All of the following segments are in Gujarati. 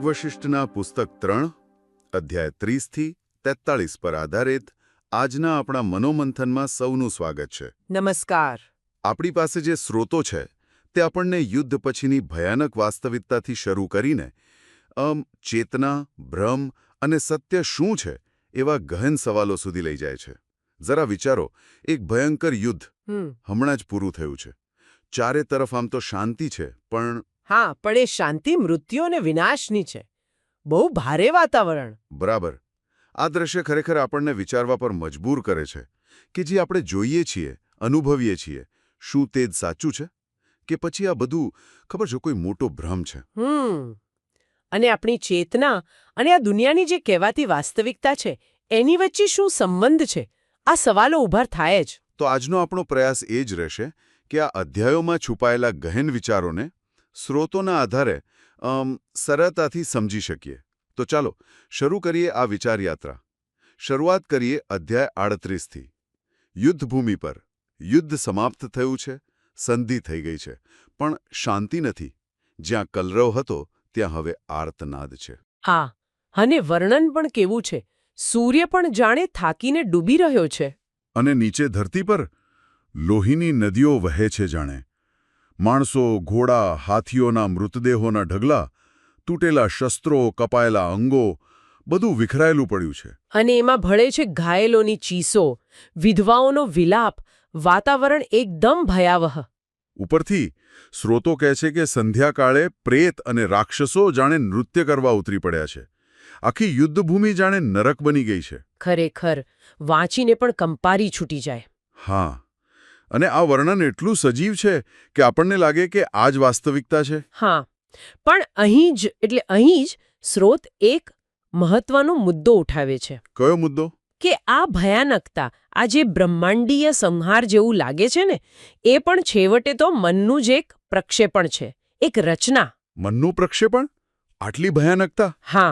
યોગ વશિષ્ઠના પુસ્તક 3 અધ્યાય 30 થી 43 પર આધારિત આજના આપણા મનોમંથનમાં સૌનું સ્વાગત છે. નમસ્કાર. આપણી પાસે જે સ્રોતો છે તે આપણને યુદ્ધ પછીની ભયાનક વાસ્તવિકતાથી શરૂ કરીને ચેતના, ભ્રમ અને સત્ય શું છે એવા ગહન સવાલો સુધી લઈ જાય છે. જરા વિચારો, એક ભયંકર યુદ્ધ હમણાં જ પૂરું થયું છે. ચારે તરફ આમ તો શાંતિ છે, પણ પણ એ શાંતિ મૃત્યુ અને વિનાશની છે. બહુ ભારે વાતાવરણ. બરાબર. આ દ્રશ્ય ખરેખર આપણને વિચારવા પર મજબૂર કરે છે કે જે આપણે જોઈએ છીએ, અનુભવીએ છીએ, શું તે જ સાચું છે કે પછી આ બધું ખબર છે કોઈ મોટો ભ્રમ છે. અને આપણી ચેતના અને આ દુનિયાની જે કહેવાતી વાસ્તવિકતા છે એની વચ્ચે શું સંબંધ છે? આ સવાલો ઊભા થાય જ. તો આજનો આપણો પ્રયાસ એ જ રહેશે કે આ અધ્યાયોમાં છુપાયેલા ગહન વિચારોને સ્રોતોના આધારે સરળતાથી સમજી શકીએ. તો ચાલો શરૂ કરીએ આ વિચારયાત્રા. શરૂઆત કરીએ અધ્યાય 38થી. યુદ્ધભૂમિ પર. યુદ્ધ સમાપ્ત થયું છે, સંધિ થઈ ગઈ છે, પણ શાંતિ નથી. જ્યાં કલરવ હતો ત્યાં હવે આર્તનાદ છે. હા, અને વર્ણન પણ કેવું છે. સૂર્ય પણ જાણે થાકીને ડૂબી રહ્યો છે. અને નીચે ધરતી પર લોહીની નદીઓ વહે છે જાણે. માણસો, ઘોડા, હાથીઓના મૃતદેહોના ઢગલા, તૂટેલા શસ્ત્રો, કપાયેલા અંગો, બધું વિખરાયેલું પડ્યું છે. અને એમાં ભળે છે ઘાયલોની ચીસો, વિધવાઓનો વિલાપ. વાતાવરણ એકદમ ભયાવહ. ઉપરથી સ્રોતો કહે છે કે સંધ્યાકાળે પ્રેત અને રાક્ષસો જાણે નૃત્ય કરવા ઉતરી પડ્યા છે. આખી યુદ્ધભૂમિ જાણે નરક બની ગઈ છે. ખરેખર વાંચીને પણ કંપારી છૂટી જાય. હા, અને આ વર્ણન એટલું સજીવ છે કે આપણને લાગે કે આ જ વાસ્તવિકતા છે. હા, પણ અહીં જ સ્રોત એક મહત્વનો મુદ્દો ઉઠાવે છે. કયો મુદ્દો? કે આ ભયાનકતા, આ જે બ્રહ્માંડીય સંહાર જેવું લાગે છે ને, એ પણ છેવટે તો મનનું જ એક પ્રક્ષેપણ છે, એક રચના. મનનું પ્રક્ષેપણ? આટલી ભયાનકતા? હા,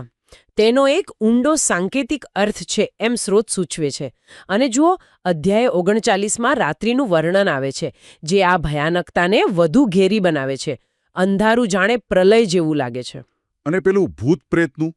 તેનો એક ઊંડો સાંકેતિક અર્થ છે એમ સ્રોત સૂચવે છે. અને જુઓ, અધ્યાય 39માં રાત્રિનું વર્ણન આવે છે, જે આ ભયાનકતાને વધુ ઘેરી બનાવે છે. અંધારું જાણે પ્રલય જેવું લાગે છે. અને પેલું ભૂત પ્રેતનું?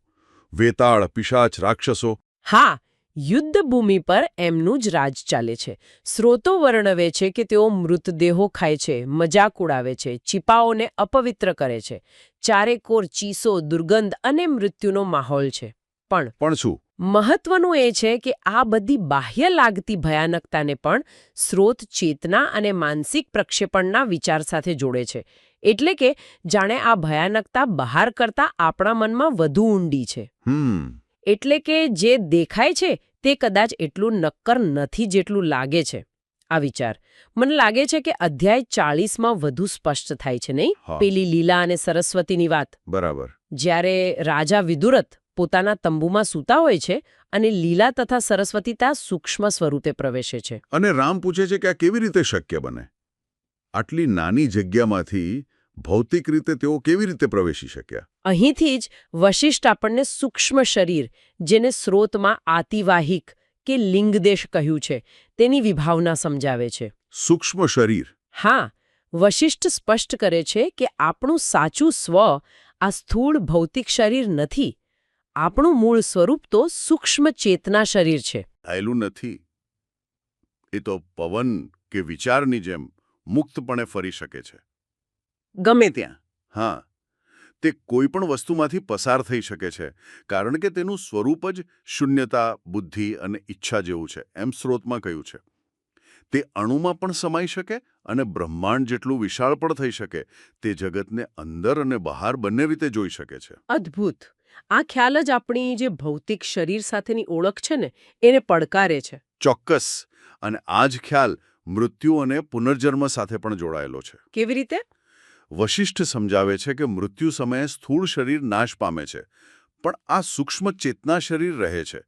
વેતાળ, પિશાચ, રાક્ષસો? હા, યુદ્ધભૂમિ પર એમનું જ રાજ ચાલે છે. સ્રોતો વર્ણવે છે કે તેઓ મૃતદેહો ખાય છે, મજાક ઉડાવે છે, ચીપાઓને અપવિત્ર કરે છે. ચારેકોર ચીસો, દુર્ગંધ અને મૃત્યુનો માહોલ છે. પણ શું? મહત્વનું એ છે કે આ બધી બાહ્ય લાગતી ભયાનકતાને પણ સ્રોત ચેતના અને માનસિક પ્રક્ષેપણના વિચાર સાથે જોડે છે. એટલે કે જાણે આ ભયાનકતા બહાર કરતા આપણા મનમાં વધુ ઊંડી છે. એટલે કે જે દેખાય છે તે કદાચ એટલું નક્કર નથી જેટલું લાગે છે. આ વિચાર મને લાગે છે કે અધ્યાય 40માં વધુ સ્પષ્ટ થાય છે, નહીં? પેલી લીલા અને સરસ્વતીની વાત. બરાબર. જ્યારે રાજા વિદુરથ પોતાના તંબુમાં સૂતા હોય છે અને લીલા તથા સરસ્વતી ત્યાં સૂક્ષ્મ સ્વરૂપે પ્રવેશે છે. અને રામ પૂછે છે કે આ કેવી રીતે શક્ય બને? આટલી નાની જગ્યામાંથી ભૌતિક રીતે તેઓ કેવી રીતે પ્રવેશી શક્યા? અહીંથી જ વશિષ્ઠ આપણને સૂક્ષ્મ શરીર, જેને સ્રોતમાં આતિવાહિક કે લિંગદેશ કહ્યું છે, તેની વિભાવના સમજાવે છે. સૂક્ષ્મ શરીર? હા, વશિષ્ઠ સ્પષ્ટ કરે છે કે આપણું સાચું સ્વ આ સ્થૂળ ભૌતિક શરીર નથી. આપણું મૂળ સ્વરૂપ તો સૂક્ષ્મ ચેતના શરીર છે. આયેલું નથી. એ તો પવન કે વિચારની જેમ મુક્તપણે ફરી શકે છે. ગમે ત્યાં. હા, તે કોઈ પણ વસ્તુમાંથી પસાર થઈ શકે છે, કારણ કે તેનું સ્વરૂપ જ શૂન્યતા, બુદ્ધિ અને ઈચ્છા જેવું છે, એમ સ્રોતમાં કહ્યું છે. તે અણુમાં પણ સમાઈ શકે અને બ્રહ્માંડ જેટલું વિશાળ પણ થઈ શકે. તે જગતને અંદર અને બહાર બંને રીતે જોઈ શકે છે. અદ્ભુત. આ ખ્યાલ જ આપણી જે ભૌતિક શરીર સાથેની ઓળખ છે ને, એને પડકારે છે. ચોક્કસ. અને આ જ ખ્યાલ મૃત્યુ અને પુનર્જન્મ સાથે પણ જોડાયેલો છે. કેવી રીતે? વશિષ્ઠ સમજાવે છે કે મૃત્યુ સમયે સ્થૂળ શરીર નાશ પામે છે, પણ આ સૂક્ષ્મ ચેતના શરીર રહે છે.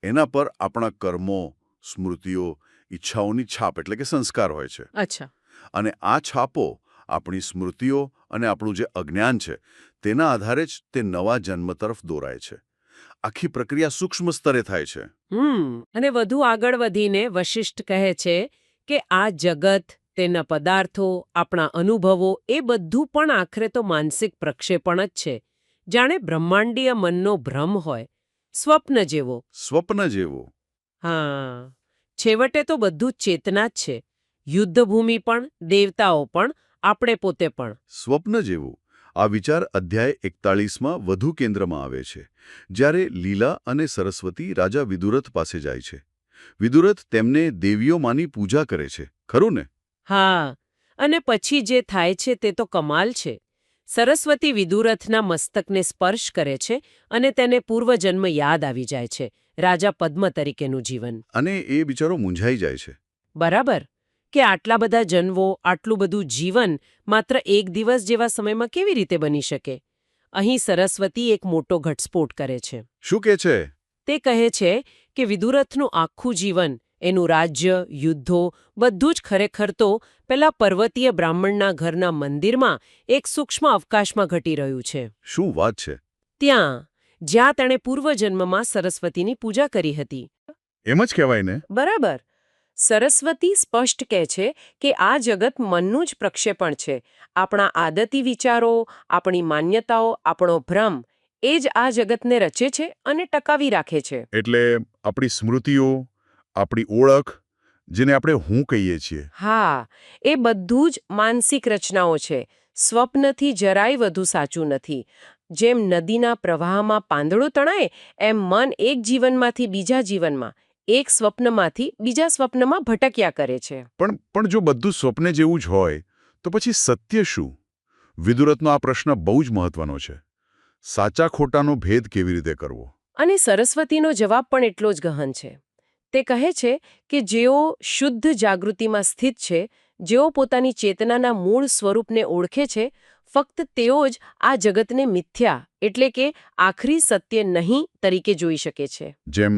એના પર આપણા કર્મો, સ્મૃતિઓ, ઈચ્છાઓની છાપ એટલે કે સંસ્કાર હોય છે. અચ્છા. અને આ છાપો, આપણી સ્મૃતિઓ અને આપણું જે અજ્ઞાન છે તેના આધારે જ તે નવા જન્મ તરફ દોરાય છે. આખી પ્રક્રિયા સૂક્ષ્મ સ્તરે થાય છે. અને વધુ આગળ વધીને વશિષ્ઠ કહે છે કે આ જગત, તેના પદાર્થો, આપણા અનુભવો એ બધું પણ આખરે તો માનસિક પ્રક્ષેપણ જ છે. જાણે બ્રહ્માંડીય મનનો ભ્રમ હોય, સ્વપ્ન જેવો. સ્વપ્ન જેવો. હા, છેવટે તો બધું જ ચેતના જ છે. યુદ્ધભૂમિ પણ, દેવતાઓ પણ, આપણે પોતે પણ. સ્વપ્ન જેવું. આ વિચાર અધ્યાય 41માં વધુ કેન્દ્રમાં આવે છે, જ્યારે લીલા અને સરસ્વતી રાજા વિદુરથ પાસે જાય છે. વિદુરથ તેમને દેવીઓમાંની પૂજા કરે છે, ખરું ને? હા, અને પછી જે થાય છે તે તો કમાલ છે. સરસ્વતી વિદુરથના મસ્તકને સ્પર્શ કરે છે અને તેને પૂર્વજન્મ યાદ આવી જાય છે, રાજા પદ્મ તરીકેનું જીવન. અને એ બિચારો મૂંઝાઈ જાય છે. બરાબર, કે આટલા બધા જન્મો, આટલું બધું જીવન માત્ર એક દિવસ જેવા સમયમાં કેવી રીતે બની શકે? અહીં સરસ્વતી એક મોટો ઘટસ્ફોટ કરે છે. શું કે છે? તે કહે છે કે વિદુરથનું આખું જીવન, એનું રાજ્ય, યુદ્ધો, બધું જ ખરેખર તો પેલા પર્વતીય બ્રાહ્મણના ઘરના મંદિરમાં એક સૂક્ષ્મ અવકાશમાં ઘટી રહ્યું છે. શું વાત છે? ત્યાં, જ્યાં તેણે પૂર્વજન્મમાં સરસ્વતીની પૂજા કરી હતી. એમ જ કહેવાય ને? બરાબર. સરસ્વતી સ્પષ્ટ કહે છે કે આ જગત મનનું જ પ્રક્ષેપણ છે. આપણા આદતી વિચારો, આપણી માન્યતાઓ, આપણો ભ્રમ, એ જ આ જગતને રચે છે અને ટકાવી રાખે છે. એટલે આપણી સ્મૃતિઓ, આપણી ઓળખ, જેને આપણે હું કહીએ છીએ. હા, એ બધું જ માનસિક રચનાઓ છે. સ્વપ્નથી જરાય વધુ સાચું નથી. જેમ નદીના પ્રવાહમાં પાંદડો તણાય, એમ મન એક જીવનમાંથી બીજા જીવનમાં, એક સ્વપ્નમાંથી બીજા સ્વપ્નમાં ભટક્યા કરે છે. પણ જો બધું સ્વપ્ન જેવું જ હોય, તો પછી સત્ય શું? વિદુરથનો આ પ્રશ્ન બહુ જ મહત્વનો છે. સાચા ખોટાનો ભેદ કેવી રીતે કરવો? અને સરસ્વતીનો જવાબ પણ એટલો જ ગહન છે. તે કહે છે કે જેઓ શુદ્ધ જાગૃતિમાં સ્થિત છે, જેઓ પોતાની ચેતનાના મૂળ સ્વરૂપને ઓળખે છે, ફક્ત તેઓ જ આ જગતને મિથ્યા, એટલે કે આખરી સત્ય નહીં તરીકે જોઈ શકે છે. જેમ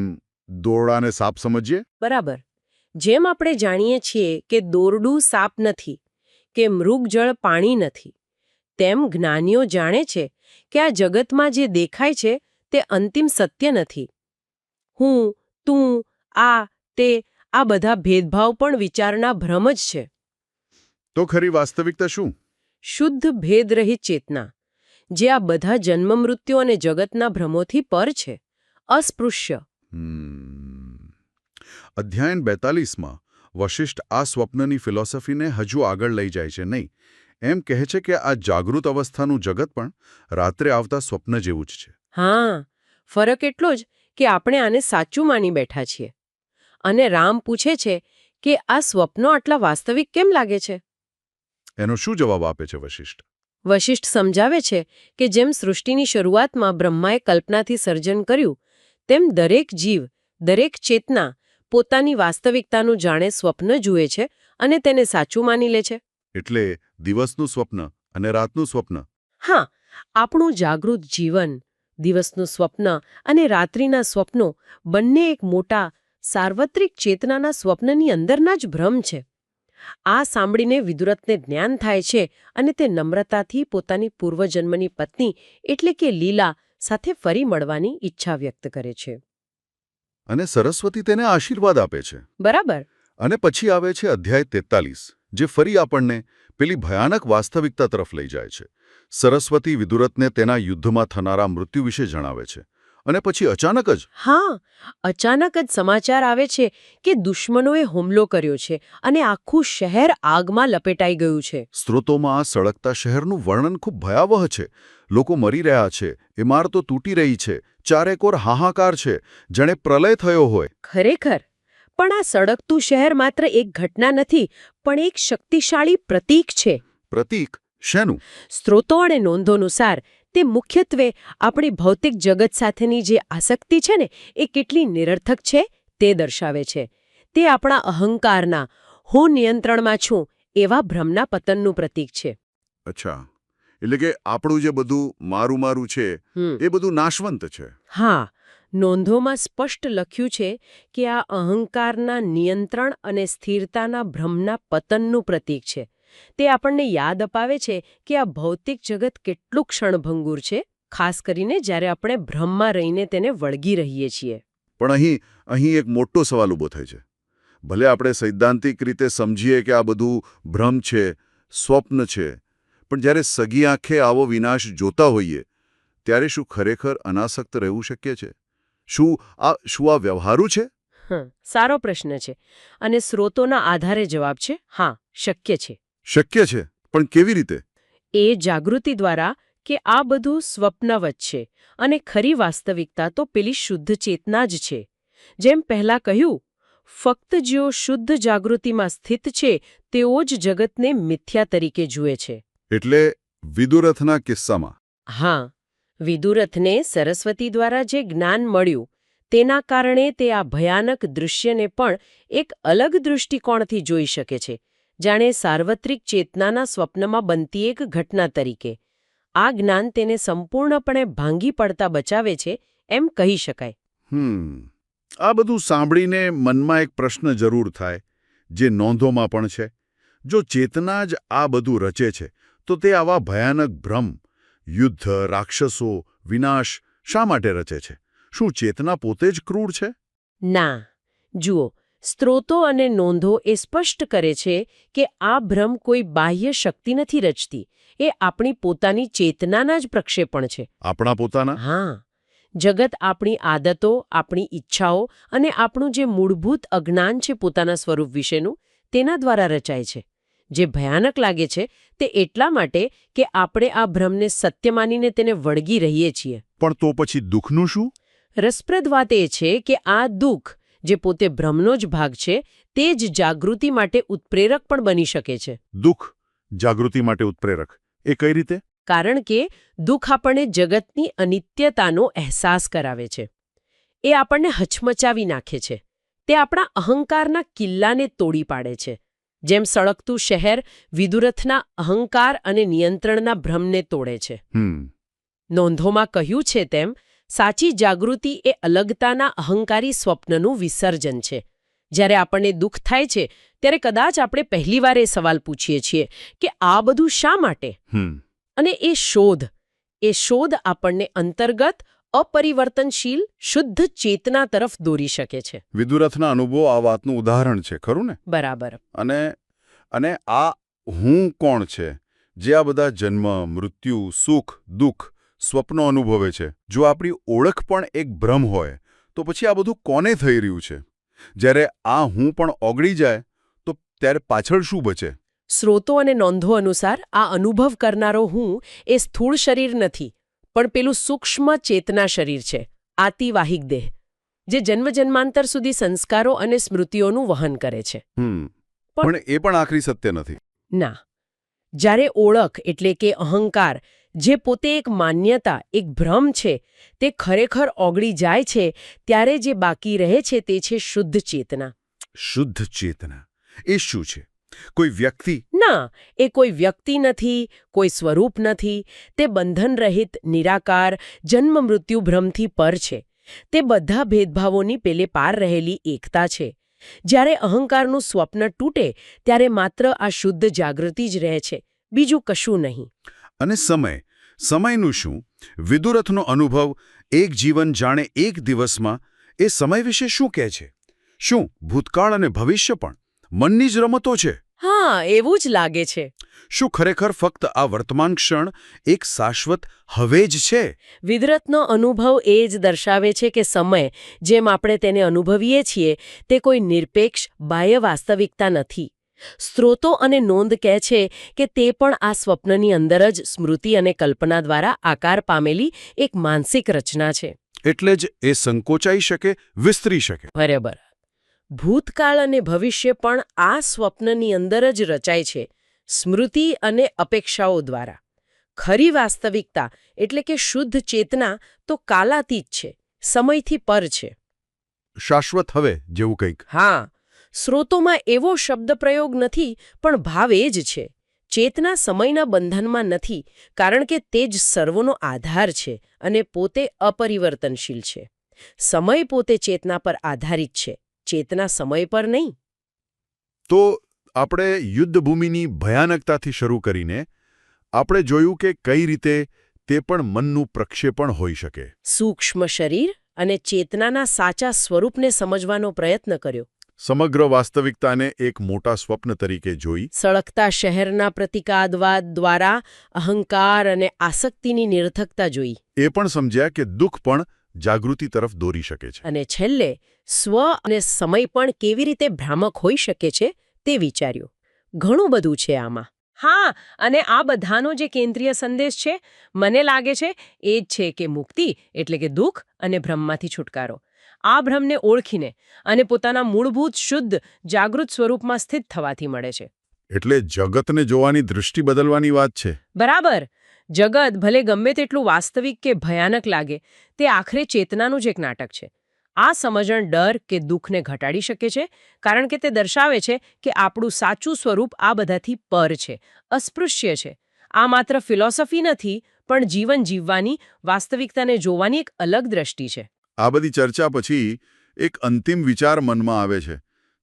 દોરડાને સાપ સમજીએ? બરાબર. જેમ આપણે જાણીએ છીએ કે દોરડું સાપ નથી, કે મૃગજળ પાણી નથી, તેમ જ્ઞાનીઓ જાણે છે કે આ જગતમાં જે દેખાય છે તે અંતિમ સત્ય નથી. હું, તું, તે, આ બધા ભેદભાવ પણ વિચારના ભ્રમ જ છે. તો ખરી વાસ્તવિકતા શું? શુદ્ધ ભેદરહિત ચેતના, જે આ બધા જન્મ મૃત્યુ અને જગતના ભ્રમોથી પર છે, અસ્પૃશ્ય. અધ્યાય 42માં વશિષ્ઠ આ સ્વપ્નની ફિલોસોફીને હજુ આગળ લઈ જાય છે નહીં. એમ કહે છે કે આ જાગૃત અવસ્થાનું જગત પણ રાત્રે આવતા સ્વપ્ન જેવું જ છે. હા, ફરક એટલો જ કે આપણે આને સાચું માની બેઠા છીએ. અને રામ પૂછે છે કે આ સ્વપ્નો આટલા વાસ્તવિક કેમ લાગે છે? એનો શું જવાબ આપે છે વશિષ્ઠ? વશિષ્ઠ સમજાવે છે કે જેમ સૃષ્ટિની શરૂઆતમાં બ્રહ્માએ કલ્પનાથી સર્જન કર્યું, તેમ દરેક જીવ, દરેક ચેતના પોતાની વાસ્તવિકતાનું જાણે સ્વપ્ન જુએ છે અને તેને સાચું માની લે છે. એટલે દિવસનું સ્વપ્ન અને રાતનું સ્વપ્ન. હા, આપણું જાગૃત જીવન, દિવસનું સ્વપ્ન અને રાત્રિના સ્વપ્નો બંને એક મોટા, સાર્વત્રિક ચેતનાના સ્વપ્નની અંદરના જ ભ્રમ છે. આ સાંભળીને વિદુરથને જ્ઞાન થાય છે અને તે નમ્રતાથી પોતાની પૂર્વજન્મની પત્ની એટલે કે લીલા સાથે ફરી મળવાની ઈચ્છા વ્યક્ત કરે છે. અને સરસ્વતી તેને આશીર્વાદ આપે છે. બરાબર. અને પછી આવે છે અધ્યાય 43, જે ફરી આપણને પેલી ભયાનક વાસ્તવિકતા તરફ લઈ જાય છે. સરસ્વતી વિદુરથને તેના યુદ્ધમાં થનારા મૃત્યુ વિશે જણાવે છે. અને પછી અચાનક જ અચાનક જ સમાચાર આવે છે કે દુશ્મનોએ હુમલો કર્યો છે અને આખું શહેર આગમાં લપેટાઈ ગયું છે. સ્ત્રોતોમાં આ સળગતા શહેરનું વર્ણન ખૂબ ભયાવહ છે. લોકો મરી રહ્યા છે, ઇમારતો તૂટી રહી છે, ચારેકોર હાહાકાર છે, જાણે પ્રલય થયો હોય. ખરેખર. પણ આ સળગતું શહેર માત્ર એક ઘટના નથી, પણ એક શક્તિશાળી પ્રતીક છે. પ્રતીક શેનું? સ્ત્રોતો અને નોંધો અનુસાર તે મુખ્યત્વે આપણી ભૌતિક જગત સાથેની જે આસક્તિ છે ને, એ કેટલી નિરર્થક છે તે દર્શાવે છે. તે આપણા અહંકારના, હું નિયંત્રણમાં છું એવા ભ્રમના પતનનું પ્રતીક છે. અચ્છા, એટલે કે આપણું જે બધું મારું છે એ બધું નાશવંત છે. હા, નોંધોમાં સ્પષ્ટ લખ્યું છે કે આ અહંકારના નિયંત્રણ અને સ્થિરતાના ભ્રમના પતનનું પ્રતીક છે. તે આપણને યાદ અપાવે છે કે આ ભૌતિક જગત કેટલું ક્ષણભંગુર છે, ખાસ કરીને જ્યારે આપણે ભ્રમમાં રહીને તેને વળગી રહીએ છીએ. પણ અહીં એક મોટો સવાલ ઊભો થાય છે. ભલે આપણે સૈદ્ધાંતિક રીતે સમજીએ કે આ બધું ભ્રમ છે, સ્વપ્ન છે, પણ જ્યારે સગી આંખે આવો વિનાશ જોતા હોઈએ, ત્યારે શું ખરેખર અનાસક્ત રહેવું શક્ય છે? શું આ વ્યવહારુ છે? સારો પ્રશ્ન છે અને સ્રોતોના આધારે જવાબ છે હા, શક્ય છે. શક્ય છે, પણ કેવી રીતે? એ જાગૃતિ દ્વારા કે આ બધું સ્વપ્નવત છે અને ખરી વાસ્તવિકતા તો પેલી શુદ્ધ ચેતના જ છે. જેમ પહેલા કહ્યું, ફક્ત જેઓ શુદ્ધ જાગૃતિમાં સ્થિત છે તેઓ જ જગતને મિથ્યા તરીકે જુએ છે. એટલે વિદુરથના કિસ્સામાં હા, વિદુરથને સરસ્વતી દ્વારા જે જ્ઞાન મળ્યું તેના કારણે તે આ ભયાનક દૃશ્યને પણ એક અલગ દૃષ્ટિકોણથી જોઈ શકે છે, જાણે સાર્વત્રિક ચેતનાના સ્વપ્નમાં બનતી એક ઘટના તરીકે. આ જ્ઞાન તેને સંપૂર્ણપણે ભાંગી પડતા બચાવે છે એમ કહી શકાય. આ બધું સાંભળીને મનમાં એક પ્રશ્ન જરૂર થાય, જે નોંધોમાં પણ છે. જો ચેતના જ આ બધું રચે છે તો તે આવા ભયાનક ભ્રમ, યુદ્ધ, રાક્ષસો, વિનાશ શા માટે રચે છે? શું ચેતના પોતે જ ક્રૂર છે? ના, જુઓ, સ્ત્રોતો અને નોંધો એ સ્પષ્ટ કરે છે કે આ ભ્રમ કોઈ બાહ્ય શક્તિ નથી રચતી, એ આપણી પોતાની ચેતનાના જ પ્રક્ષેપણ છે. આપણા પોતાના? હા, જગત આપણી આદતો, આપણી ઈચ્છાઓ અને આપણું જે મૂળભૂત અજ્ઞાન છે પોતાના સ્વરૂપ વિશેનું, તેના દ્વારા રચાય છે. જે ભયાનક લાગે છે તે એટલા માટે કે આપણે આ ભ્રમને સત્ય માનીને તેને વળગી રહીએ છીએ. પણ તો પછી દુઃખનું શું? રસપ્રદ વાત એ છે કે આ દુઃખ, જે પોતે ભ્રમનો જ ભાગ છે, તે જ જાગૃતિ માટે ઉત્પ્રેરક પણ બની શકે છે. દુઃખ જાગૃતિ માટે ઉત્પ્રેરક? એ કઈ રીતે? કારણ કે દુઃખ આપણને જગતની અનિત્યતાનો અહેસાસ કરાવે છે. એ આપણને હચમચાવી નાખે છે. તે આપણા અહંકારના કિલ્લાને તોડી પાડે છે. જેમ સળગતું શહેર વિદુરથના અહંકાર અને નિયંત્રણના ભ્રમને તોડે છે. નોંધોમાં કહ્યું છે તેમ, સાચી જાગૃતિ એ અલગતાના અહંકારી સ્વપ્નનું વિસર્જન છે. જ્યારે આપણને દુઃખ થાય છે ત્યારે કદાચ આપણે પહેલીવાર એ સવાલ પૂછીએ છીએ કે આ બધું શા માટે? અને એ શોધ આપણને અંતર્ગત, અપરિવર્તનશીલ, શુદ્ધ ચેતના તરફ દોરી શકે છે. વિદુરથના અનુભવો આ વાતનું ઉદાહરણ છે, ખરું ને? બરાબર. અને આ હું કોણ છે જે આ બધા જન્મ, મૃત્યુ, સુખ, દુઃખ, સ્વપ્નો અનુભવે છે? જો આપણી ઓળખ પણ એક ભ્રમ હોય તો પછી આ બધું કોને થઈ રહ્યું છે? જ્યારે આ હું પણ ઓગળી જાય તો ત્યારે પાછળ શું બચે? સ્રોતો અને નોંધો અનુસાર આ અનુભવ કરનારો હું એ સ્થૂળ શરીર નથી, પણ પેલું સૂક્ષ્મ ચેતના શરીર છે, આતિવાહિક દેહ, જે જન્માંતર સુધી સંસ્કારો અને સ્મૃતિઓનું વહન કરે છે. પણ એ પણ આખરી સત્ય નથી. ના. જ્યારે ઓળખ એટલે કે અહંકાર, જે પોતે એક માન્યતા, એક ભ્રમ છે, તે ખરેખર ઓગળી જાય છે, ત્યારે જે બાકી રહે છે તે છે શુદ્ધ ચેતના. શુદ્ધ ચેતના એ શું છે? કોઈ વ્યક્તિ? ના, એ કોઈ વ્યક્તિ નથી, કોઈ સ્વરૂપ નથી. તે બંધનરહિત, નિરાકાર, જન્મ મૃત્યુ ભ્રમથી પર છે. તે બધા ભેદભાવોની પેલે પાર રહેલી એકતા છે. જ્યારે અહંકારનું સ્વપ્ન તૂટે ત્યારે માત્ર આ શુદ્ધ જાગૃતિ જ રહે છે, બીજું કશું નહીં. અને સમયનું શું? વિદુરથનો અનુભવ, એક જીવન જાણે એક દિવસમાં, એ સમય વિશે શું કહે છે? શું ભૂતકાળ અને ભવિષ્ય પણ મનની જ રમતો છે? હા, એવું જ લાગે છે. શું ખરેખર ફક્ત આ વર્તમાન ક્ષણ એક શાશ્વત હવે જ છે? વિદુરથનો અનુભવ એ જ દર્શાવે છે કે સમય, જેમ આપણે તેને અનુભવીએ છીએ, તે કોઈ નિરપેક્ષ, બાહ્ય વાસ્તવિકતા નથી. સ્ત્રોતો અને નોંધ કહે છે કે તે પણ આ સ્વપ્નની અંદર જ સ્મૃતિ અને કલ્પના દ્વારા આકાર પામેલી એક માનસિક રચના છે. એટલે જ એ સંકોચાઈ શકે, વિસ્તરી શકે. બરાબર. ભૂતકાળ અને ભવિષ્ય પણ આ સ્વપ્નની અંદર જ રચાય છે, સ્મૃતિ અને અપેક્ષાઓ દ્વારા. ખરી વાસ્તવિકતા એટલે કે શુદ્ધ ચેતના તો કાલાતીત છે, સમયથી પર છે. શાશ્વત હવે જેવું કંઈક. હા, સ્રોતોમાં એવો શબ્દ પ્રયોગ નથી, પણ ભાવ એ જ છે. ચેતના સમયના બંધનમાં નથી, કારણ કે તે જ સર્વનો આધાર છે અને પોતે અપરિવર્તનશીલ છે. સમય પોતે ચેતના પર આધારિત છે, ચેતના સમય પર નહીં. તો આપણે યુદ્ધભૂમિની ભયાનકતાથી શરૂ કરીને આપણે જોયું કે કઈ રીતે તે પણ મનનું પ્રક્ષેપણ હોઈ શકે. સૂક્ષ્મ શરીર અને ચેતનાના સાચા સ્વરૂપને સમજવાનો પ્રયત્ન કર્યો. સમગ્ર વાસ્તવિકતાને એક મોટા સ્વપ્ન તરીકે જોઈ સળગતા શહેરના પ્રતિકાદવાદ દ્વારા અહંકાર અને આસક્તિની નિરર્થકતા જોઈ એ પણ સમજ્યા કે દુઃખ પણ જાગૃતિ તરફ દોરી શકે છે. અને છેલ્લે સ્વ અને સમય પણ કેવી રીતે ભ્રામક હોઈ શકે છે તે વિચાર્યું. ઘણું બધું છે આમાં. હા, અને આ બધાનો જે કેન્દ્રીય સંદેશ છે મને લાગે છે એ જ છે કે મુક્તિ એટલે કે દુઃખ અને ભ્રમમાંથી છુટકારો. આ ભ્રમને ઓળખીને અને પોતાના મૂળભૂત શુદ્ધ જાગૃત સ્વરૂપમાં સ્થિત થવાથી મળે છે. એટલે જગતને જોવાની દૃષ્ટિ બદલવાની વાત છે. બરાબર. જગત ભલે ગમે તેટલું વાસ્તવિક કે ભયાનક લાગે, તે આખરે ચેતનાનું જ એક નાટક છે. આ સમજણ ડર કે દુઃખને ઘટાડી શકે છે, કારણ કે તે દર્શાવે છે કે આપણું સાચું સ્વરૂપ આ બધાથી પર છે, અસ્પૃશ્ય છે. આ માત્ર ફિલોસોફી નથી, પણ જીવન જીવવાની, વાસ્તવિકતાને જોવાની એક અલગ દ્રષ્ટિ છે. આ બધી ચર્ચા પછી એક અંતિમ વિચાર મનમાં આવે છે,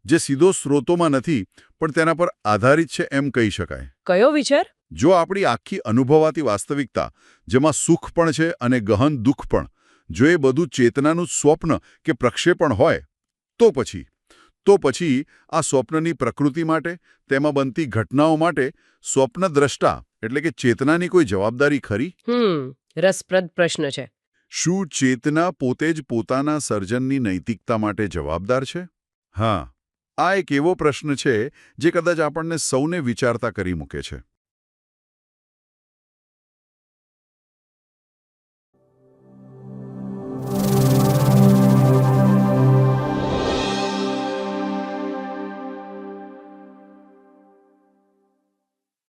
જે સીધો સ્રોતોમાં નથી પણ તેના પર આધારિત છે એમ કહી શકાય. કયો વિચાર? જો આપણી આખી અનુભવાતી વાસ્તવિકતા, જેમાં સુખ પણ છે અને ગહન દુઃખ પણ, જો એ બધું ચેતનાનું સ્વપ્ન કે પ્રક્ષેપણ હોય, તો પછી આ સ્વપ્નની પ્રકૃતિ માટે, તેમાં બનતી ઘટનાઓ માટે સ્વપ્નદ્રષ્ટા એટલે કે ચેતનાની કોઈ જવાબદારી ખરી? રસપ્રદ પ્રશ્ન છે. શું ચેતના પોતે જ પોતાના સર્જનની નૈતિકતા માટે જવાબદાર છે? હા, આ એક એવો પ્રશ્ન છે જે કદાચ આપણને સૌને વિચારતા કરી મૂકે છે.